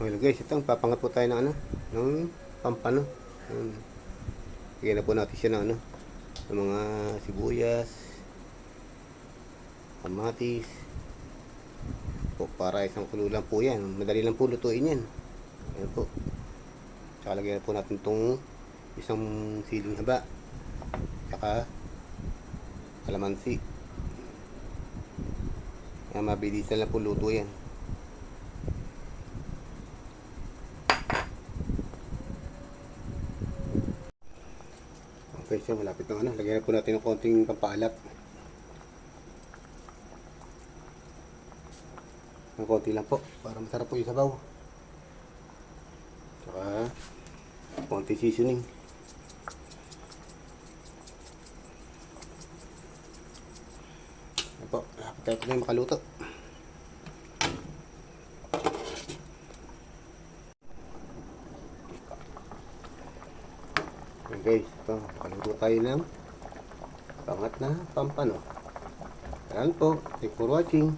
Well guys, ito papangat po tayo ng ano, ng pampano. Bigyan na po natin siya ng ano, ng mga sibuyas, kamatis. Po, para isang kulo lang po yan. Madali lang po lutuin yan. Ayan po. Tsaka lagyan po natin itong isang siling haba. Tsaka kalamansi. Ayan, mabilisan lang po luto yan. Okay, so malapit na ano. Lagyan na po natin ng konting pampaalat. Ng konti lang po para masarap po yung sabaw. Tsaka konti seasoning. Ayan po, tayo po na yung makaluto. Okay guys, ito, makaluto tayo ng pangat na pampano. Ayan po, thank you for watching.